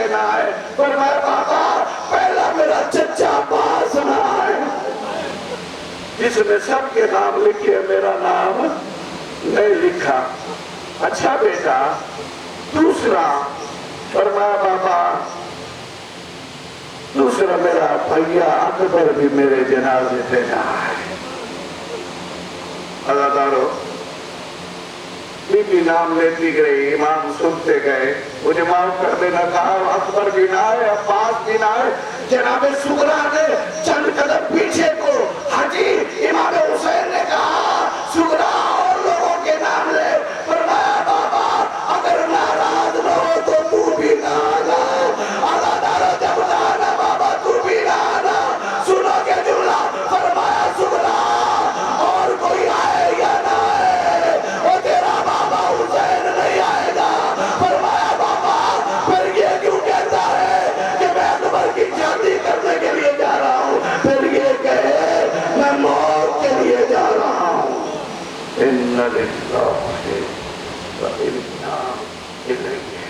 पे ना आए। फरमाया बाबा पहला मेरा चचा पास ना आए, जिसने सबके नाम लिखे मेरा नाम नहीं लिखा। अच्छा बेटा दूसरा, फरमाया बाबा दूसरा मेरा भैया अकबर भी मेरे जनाजे पे ना आए। अदादारो बीबी नाम लेती गई, इमाम सुनते गए, मुझे माफ कर देना कहा अकबर भी ना आए, अब्बास भी ना आए। जनाब सुगरा ने चंद कदम पीछे को हाजी इमाम हुसैन ने कहा सुगरा और लोगों के नाम ले। फरमाया बाबा अगर नाराज न हो तो तू भी ना आना। अदादारो जब ना आना बाबा तू भी ना आना। सुनो के जुमला, फरमाया सुगरा और कोई आए या ना आए वो तेरा बाबा हुसैन नहीं आएगा। फरमाया बाबा फिर ये क्यों कहता है कि मैं अकबर की शादी करने के लिए जा रहा हूँ, फिर ये कहे मैं मौत के लिए जा रहा हूँ। इन्ना लिल्लाहि व इन्ना इलैहि